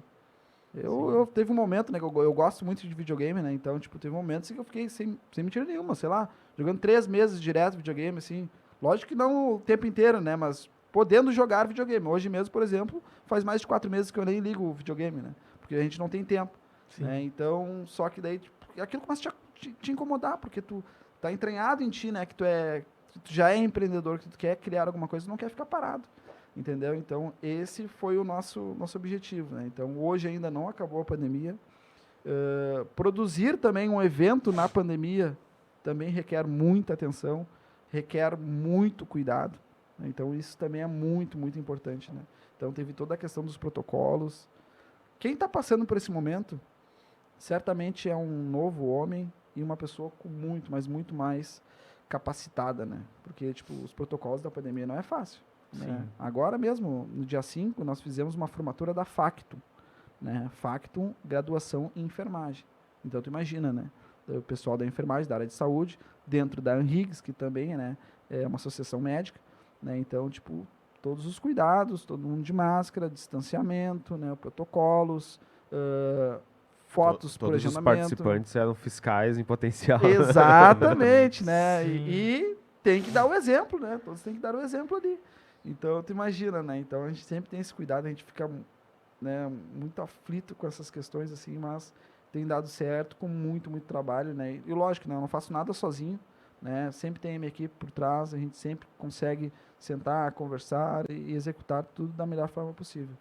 Eu teve um momento, né, que eu gosto muito de videogame, né, então, tipo, teve momentos em que eu fiquei sem mentira nenhuma, sei lá, jogando 3 meses direto videogame, assim, lógico que não o tempo inteiro, né, mas podendo jogar videogame. Hoje mesmo, por exemplo, faz mais de 4 meses que eu nem ligo o videogame, né, porque a gente não tem tempo, né, então, só que daí, tipo, aquilo começa a te incomodar, porque tu tá entranhado em ti, né, que tu já é empreendedor, que tu quer criar alguma coisa, tu não quer ficar parado. Entendeu? Então, esse foi o nosso objetivo, né? Então, hoje ainda não acabou a pandemia. Produzir também um evento na pandemia também requer muita atenção, requer muito cuidado, né? Então, isso também é muito, muito importante, né? Então, teve toda a questão dos protocolos. Quem está passando por esse momento, certamente é um novo homem e uma pessoa com muito, mas muito mais capacitada, né? Porque, tipo, os protocolos da pandemia não é fácil. Né? Agora mesmo, no dia 5, nós fizemos uma formatura da Factum, né? Factum, graduação em enfermagem. Então, tu imagina, né? o pessoal da enfermagem, da área de saúde, dentro da ANRIGS, que também, né, é uma associação médica, né, então, tipo, todos os cuidados, todo mundo de máscara, distanciamento, né, protocolos, fotos por Todos os agendamento. participantes eram fiscais em potencial. Exatamente, né? Sim. E tem que dar o exemplo, né? Todos têm que dar o exemplo ali. Então, tu imagina, né? Então, a gente sempre tem esse cuidado, a gente fica, né, muito aflito com essas questões, assim, mas tem dado certo com muito, muito trabalho, né? E lógico, né? Eu não faço nada sozinho, né? Sempre tem a minha equipe por trás, a gente sempre consegue sentar, conversar e executar tudo da melhor forma possível.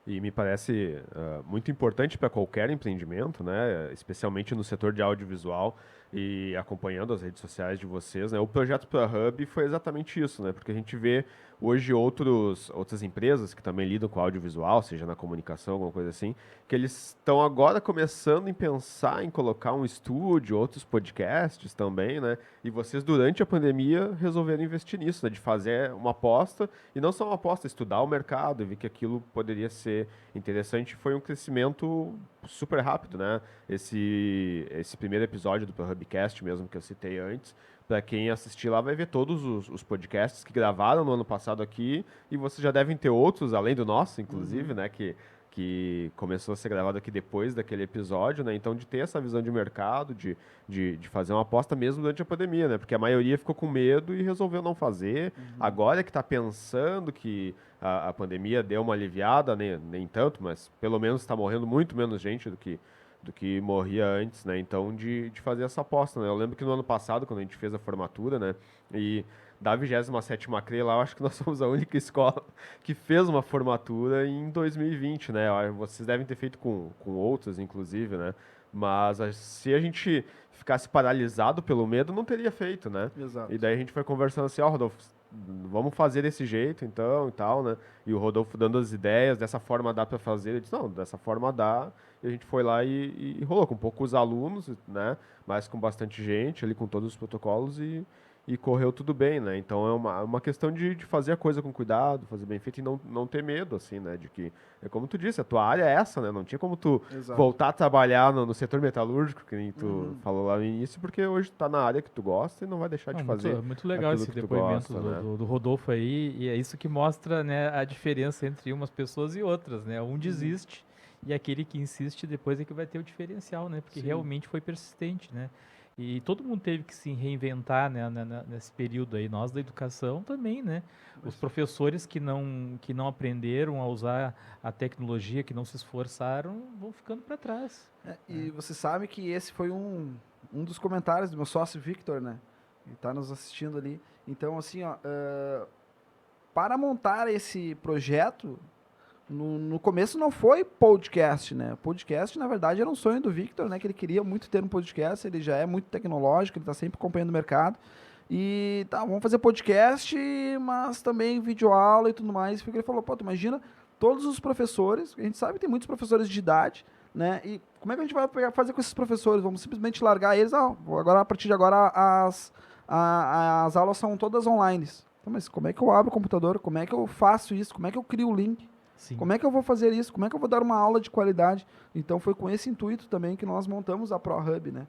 E me parece muito importante para qualquer empreendimento, né, especialmente no setor de audiovisual e acompanhando as redes sociais de vocês, né, o projeto Pro Hub foi exatamente isso, né, porque a gente vê hoje outras empresas que também lidam com audiovisual, seja na comunicação, alguma coisa assim, que eles estão agora começando a pensar em colocar um estúdio, outros podcasts também, né, e vocês durante a pandemia resolveram investir nisso, né, de fazer uma aposta, e não só uma aposta, estudar o mercado e ver que aquilo poderia ser interessante. Foi um crescimento super rápido, né? Esse primeiro episódio do Hubcast mesmo que eu citei antes, para quem assistir lá vai ver todos os podcasts que gravaram no ano passado aqui, e vocês já devem ter outros, além do nosso, inclusive, né? Que começou a ser gravado aqui depois daquele episódio, né? Então, de ter essa visão de mercado, de fazer uma aposta mesmo durante a pandemia, né? Porque a maioria ficou com medo e resolveu não fazer. Agora que está pensando que a pandemia deu uma aliviada, nem tanto, mas pelo menos está morrendo muito menos gente do que morria antes, né? Então, de fazer essa aposta, né? Eu lembro que no ano passado, quando a gente fez a formatura, né? E da 27ª CRE lá, eu acho que nós somos a única escola que fez uma formatura em 2020, né? Vocês devem ter feito com outras, inclusive, né? Mas se a gente ficasse paralisado pelo medo, não teria feito, né? Exato. E daí a gente foi conversando assim, ó, Rodolfo, vamos fazer desse jeito, então, e tal, né? E o Rodolfo dando as ideias, dessa forma dá para fazer. Ele disse, não, dessa forma dá. E a gente foi lá e rolou com poucos alunos, né? Mas com bastante gente, ali com todos os protocolos e correu tudo bem, né? Então é uma questão de fazer a coisa com cuidado, fazer bem feito e não ter medo, assim, né? De que, é como tu disse, a tua área é essa, né? Não tinha como tu Exato. voltar a trabalhar no setor metalúrgico, que nem tu falou lá no início, porque hoje tu tá na área que tu gosta e não vai deixar de fazer. Muito legal aquilo esse que tu depoimento gosta, né? do Rodolfo aí, e é isso que mostra, né, a diferença entre umas pessoas e outras, né? Um desiste e aquele que insiste depois é que vai ter o diferencial, né? Porque Sim. realmente foi persistente, né? E todo mundo teve que se reinventar, né, nesse período aí. Nós da educação também, né? Os professores que não aprenderam a usar a tecnologia, que não se esforçaram, vão ficando para trás. E você sabe que esse foi um dos comentários do meu sócio Victor, né? Ele está nos assistindo ali. Então, assim, ó, para montar esse projeto, no começo não foi podcast, né? Podcast, na verdade, era um sonho do Victor, né? Que ele queria muito ter um podcast, ele já é muito tecnológico, ele está sempre acompanhando o mercado. E tá, vamos fazer podcast, mas também videoaula e tudo mais. E ele falou, pô, tu imagina todos os professores, a gente sabe que tem muitos professores de idade, né? E como é que a gente vai fazer com esses professores? Vamos simplesmente largar eles? Agora, a partir de agora, as aulas são todas online. Então, mas como é que eu abro o computador? Como é que eu faço isso? Como é que eu crio o link? Sim. Como é que eu vou fazer isso? Como é que eu vou dar uma aula de qualidade? Então, foi com esse intuito também que nós montamos a ProHub, né?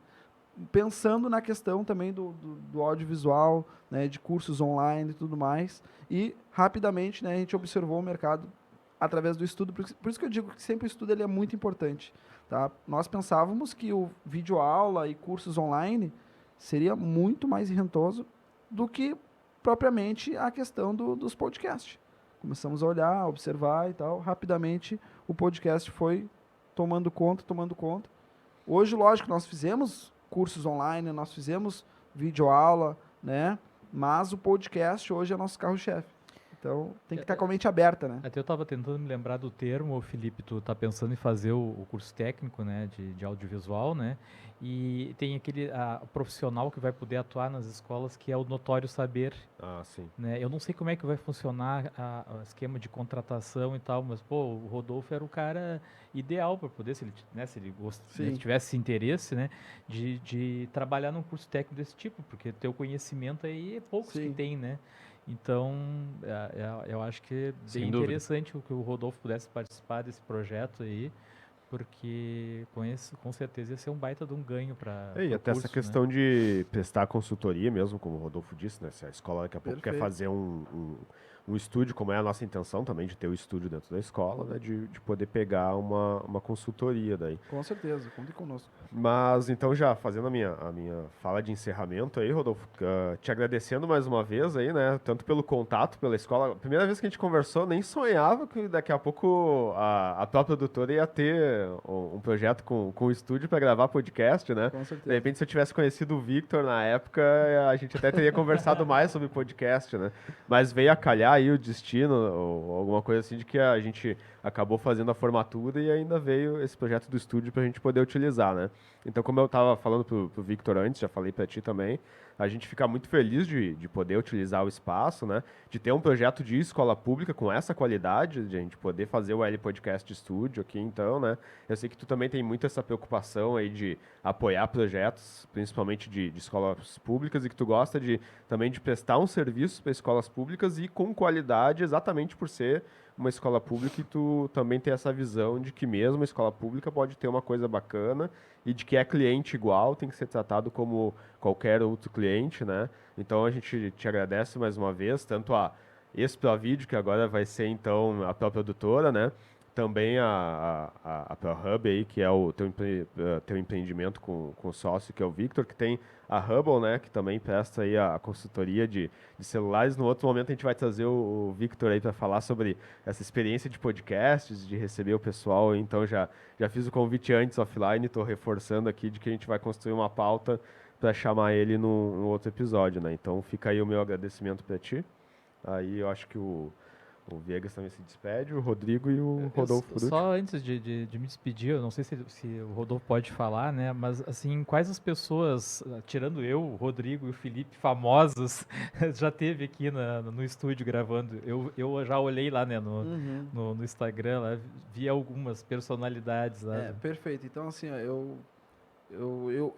Pensando na questão também do audiovisual, né, de cursos online e tudo mais. E, rapidamente, né, a gente observou o mercado através do estudo. Por isso que eu digo que sempre o estudo ele é muito importante. Tá? Nós pensávamos que o videoaula e cursos online seria muito mais rentoso do que propriamente a questão dos podcasts. Começamos a olhar, observar e tal. Rapidamente, o podcast foi tomando conta. Hoje, lógico, nós fizemos cursos online, nós fizemos videoaula, né? Mas o podcast hoje é nosso carro-chefe. Então, tem que estar com a mente aberta, né? Até eu estava tentando me lembrar do termo, Felipe, tu tá pensando em fazer o curso técnico, né, de audiovisual, né? E tem aquele profissional que vai poder atuar nas escolas, que é o notório saber. Ah, sim. Né? Eu não sei como é que vai funcionar o esquema de contratação e tal, mas, pô, o Rodolfo era o cara ideal para poder, se ele tivesse interesse, né, de trabalhar num curso técnico desse tipo, porque teu conhecimento aí é poucos que tem, né? Então, eu acho que é bem interessante que o Rodolfo pudesse participar desse projeto aí, porque com certeza ia ser um baita de um ganho para E até essa questão de prestar consultoria mesmo, como o Rodolfo disse, né? Se a escola daqui a pouco quer fazer um estúdio, como é a nossa intenção também, de ter o estúdio dentro da escola, né? De poder pegar uma consultoria daí. Com certeza, conte conosco. Mas, então, já fazendo a minha fala de encerramento aí, Rodolfo, te agradecendo mais uma vez aí, né? Tanto pelo contato, pela escola. A primeira vez que a gente conversou, nem sonhava que daqui a pouco a tua produtora ia ter um projeto com o estúdio para gravar podcast, né? Com certeza. De repente, se eu tivesse conhecido o Victor na época, a gente até teria conversado mais sobre podcast, né? Mas veio a calhar aí o destino, ou alguma coisa assim, de que a gente acabou fazendo a formatura e ainda veio esse projeto do estúdio para a gente poder utilizar, né? Então, como eu estava falando pro Victor antes, já falei para ti também, a gente fica muito feliz de poder utilizar o espaço, né? De ter um projeto de escola pública com essa qualidade, de a gente poder fazer o L Podcast Studio aqui, então, né? Eu sei que tu também tem muito essa preocupação aí de apoiar projetos, principalmente de escolas públicas, e que tu gosta também de prestar um serviço para escolas públicas e com qualidade, exatamente por ser uma escola pública, e tu também tem essa visão de que mesmo a escola pública pode ter uma coisa bacana e de que é cliente igual, tem que ser tratado como qualquer outro cliente, né? Então a gente te agradece mais uma vez, tanto a Provídeo, que agora vai ser então a tua produtora, né? Também a ProHub aí, que é o teu empreendimento com o sócio, que é o Victor, que tem a Hubble, né, que também presta aí a consultoria de celulares. No outro momento a gente vai trazer o Victor aí para falar sobre essa experiência de podcasts, de receber o pessoal. Então já fiz o convite antes offline, estou reforçando aqui de que a gente vai construir uma pauta para chamar ele num outro episódio, né? Então fica aí o meu agradecimento para ti. Aí eu acho que o Viegas também se despede, o Rodrigo e o Rodolfo por último. Só antes de me despedir, eu não sei se o Rodolfo pode falar, né? Mas, assim, quais as pessoas, tirando eu, o Rodrigo e o Felipe, famosos, já teve aqui no estúdio gravando? Eu já olhei lá, né, no Instagram, lá, vi algumas personalidades lá. Perfeito. Então, assim, ó,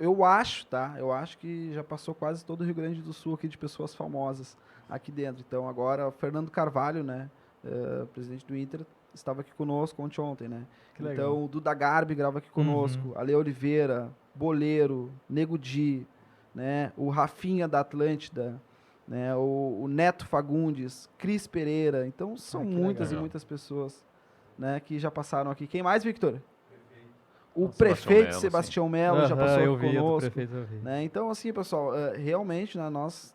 eu acho, tá? Eu acho que já passou quase todo o Rio Grande do Sul aqui de pessoas famosas aqui dentro. Então, agora, o Fernando Carvalho, né? Presidente do Inter, estava aqui conosco ontem, né? Que legal. Então, o Duda Garbi grava aqui conosco, Ale Oliveira, Boleiro, Nego Di, né? O Rafinha da Atlântida, né? O Neto Fagundes, Cris Pereira. Então, são muitas legal. e muitas pessoas, né, que já passaram aqui. Quem mais, Victor? O Sebastião prefeito Melo, Sebastião Melo já passou eu aqui vi, do conosco. prefeito eu vi. Né? Então, assim, pessoal, realmente, né, nós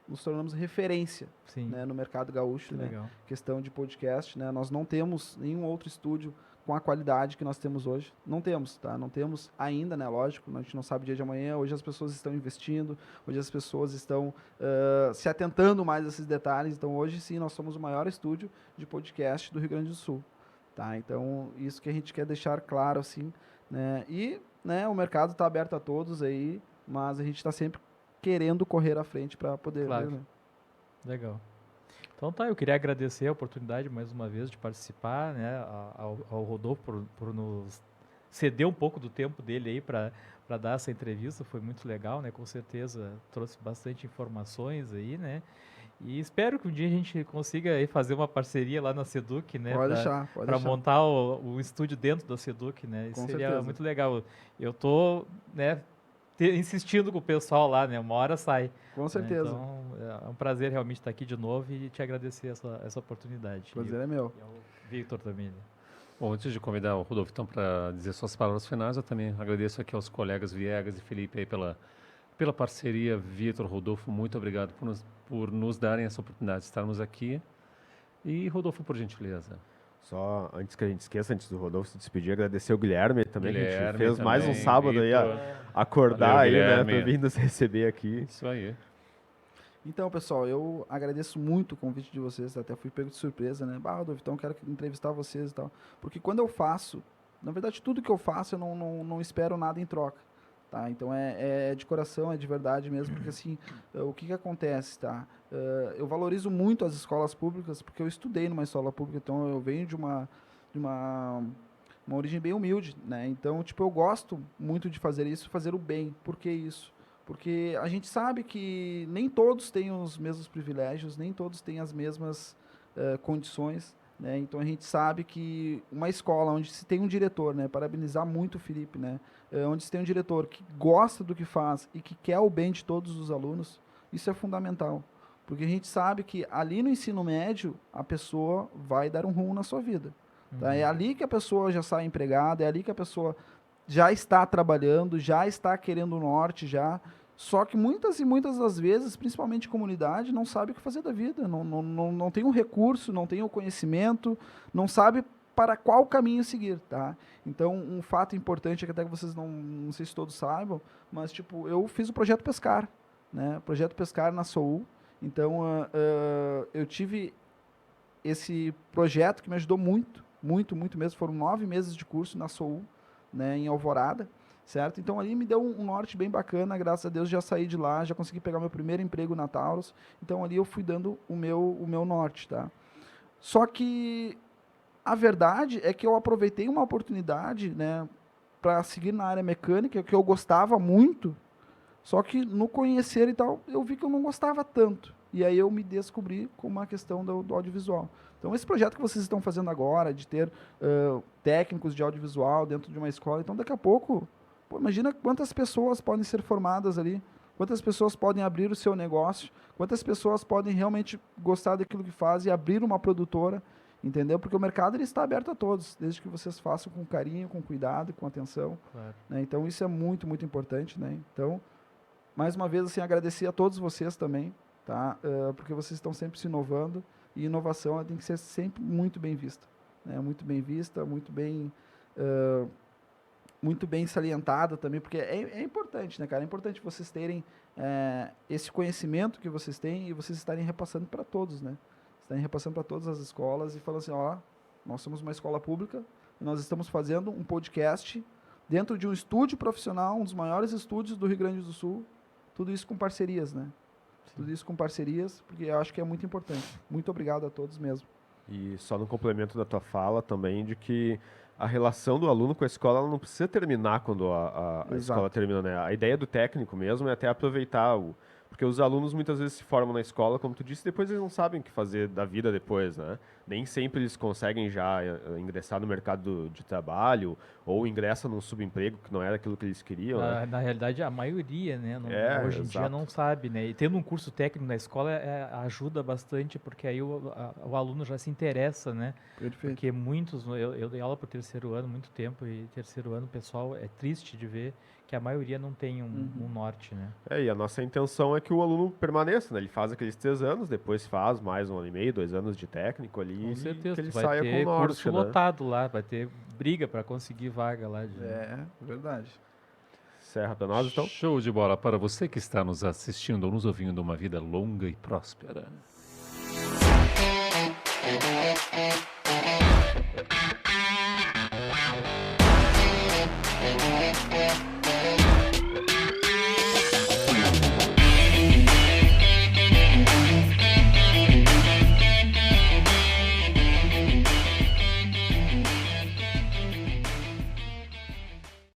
nos tornamos referência, Sim, né, no mercado gaúcho, que né? legal. Questão de podcast, né? Nós não temos nenhum outro estúdio com a qualidade que nós temos hoje. Não temos, tá? Não temos ainda, né? Lógico, a gente não sabe o dia de amanhã. Hoje as pessoas estão investindo, hoje as pessoas estão se atentando mais a esses detalhes. Então, hoje sim, nós somos o maior estúdio de podcast do Rio Grande do Sul, tá? Então, isso que a gente quer deixar claro, assim, né? E, né, o mercado está aberto a todos aí, mas a gente está sempre querendo correr à frente para poder... Claro. Né? Legal. Então tá, eu queria agradecer a oportunidade mais uma vez de participar, né, ao Rodolfo por nos ceder um pouco do tempo dele aí para dar essa entrevista, foi muito legal, né, com certeza trouxe bastante informações aí, né, e espero que um dia a gente consiga aí fazer uma parceria lá na Seduc, né, Pode deixar. para montar o estúdio dentro da Seduc, né, isso Com seria certeza. muito legal. Eu tô, né, insistindo com o pessoal lá, né, uma hora sai. Com certeza. Então, é um prazer realmente estar aqui de novo e te agradecer essa oportunidade. O prazer é meu. E ao Victor também. Né? Bom, antes de convidar o Rodolfo então, para dizer suas palavras finais, eu também agradeço aqui aos colegas Viegas e Felipe aí pela parceria. Vitor, Rodolfo, muito obrigado por nos darem essa oportunidade de estarmos aqui. E Rodolfo, por gentileza. Só antes que a gente esqueça, antes do Rodolfo se despedir, agradecer o Guilherme também, que a gente Guilherme fez mais um também, sábado aí Vitor. acordar Valeu, aí, né, Guilherme. pra vir nos receber aqui. Isso aí. Então, pessoal, eu agradeço muito o convite de vocês, até fui pego de surpresa, né? Rodolfo, então quero entrevistar vocês e tal. Porque quando eu faço, na verdade, tudo que eu faço, eu não espero nada em troca, tá? Então, é de coração, é de verdade mesmo, porque assim, o que acontece, tá? Eu valorizo muito as escolas públicas, porque eu estudei numa escola pública, então eu venho de uma origem bem humilde, né? Então, tipo, eu gosto muito de fazer isso, fazer o bem. Por que isso? Porque a gente sabe que nem todos têm os mesmos privilégios, nem todos têm as mesmas condições, né? Então a gente sabe que uma escola onde se tem um diretor, né? Parabenizar muito o Felipe, né? Onde se tem um diretor que gosta do que faz e que quer o bem de todos os alunos, isso é fundamental. Porque a gente sabe que ali no ensino médio a pessoa vai dar um rumo na sua vida. Tá? É ali que a pessoa já sai empregada, é ali que a pessoa já está trabalhando, já está querendo o norte, já. Só que muitas e muitas das vezes, principalmente comunidade, não sabe o que fazer da vida, não tem o recurso, não tem o conhecimento, não sabe para qual caminho seguir, tá? Então, um fato importante é que até que vocês não sei se todos saibam, mas tipo, eu fiz o projeto Pescar, né? Projeto Pescar na SOU. Então, eu tive esse projeto que me ajudou muito, muito, muito mesmo. Foram 9 meses de curso na SOU, né, em Alvorada, certo? Então, ali me deu um norte bem bacana, graças a Deus já saí de lá, já consegui pegar meu primeiro emprego na Taurus. Então, ali eu fui dando o meu norte, tá? Só que a verdade é que eu aproveitei uma oportunidade, né, para seguir na área mecânica, que eu gostava muito, só que no conhecer e tal, eu vi que eu não gostava tanto. E aí eu me descobri com uma questão do audiovisual. Então, esse projeto que vocês estão fazendo agora, de ter técnicos de audiovisual dentro de uma escola, então daqui a pouco, pô, imagina quantas pessoas podem ser formadas ali, quantas pessoas podem abrir o seu negócio, quantas pessoas podem realmente gostar daquilo que fazem e abrir uma produtora, entendeu? Porque o mercado ele está aberto a todos, desde que vocês façam com carinho, com cuidado, com atenção. Claro. Né? Então, isso é muito, muito importante, né? Então, mais uma vez, assim, agradecer a todos vocês também, tá? Porque vocês estão sempre se inovando e inovação ela tem que ser sempre muito bem vista, né? Muito bem vista, muito bem salientada também, porque é importante, né, cara? É importante vocês terem esse conhecimento que vocês têm e vocês estarem repassando para todos, né? Estarem repassando para todas as escolas e falando assim, ó, nós somos uma escola pública e nós estamos fazendo um podcast dentro de um estúdio profissional, um dos maiores estúdios do Rio Grande do Sul. Tudo isso com parcerias, né? Sim. Tudo isso com parcerias, porque eu acho que é muito importante. Muito obrigado a todos mesmo. E só no complemento da tua fala também, de que a relação do aluno com a escola ela não precisa terminar quando a escola termina, né? A ideia do técnico mesmo é até aproveitar porque os alunos muitas vezes se formam na escola, como tu disse, depois eles não sabem o que fazer da vida depois, né? Nem sempre eles conseguem já ingressar no mercado de trabalho ou ingressam num subemprego que não era aquilo que eles queriam, né? Na realidade, a maioria, né, hoje em dia não sabe, né? E tendo um curso técnico na escola ajuda bastante, porque aí o aluno já se interessa, né? Perfeito. Porque muitos, eu dei aula para o terceiro ano muito tempo, e terceiro ano, pessoal, é triste de ver que a maioria não tem um norte, né? E a nossa intenção é que o aluno permaneça, né? Ele faz aqueles 3 anos, depois faz mais 1 ano e meio, 2 anos de técnico ali, Com certeza, que ele vai saia ter com o norte, curso né? lotado lá, vai ter briga para conseguir vaga lá. Verdade. Serra para nós, então. Show de bola para você que está nos assistindo ou nos ouvindo. Uma vida longa e próspera.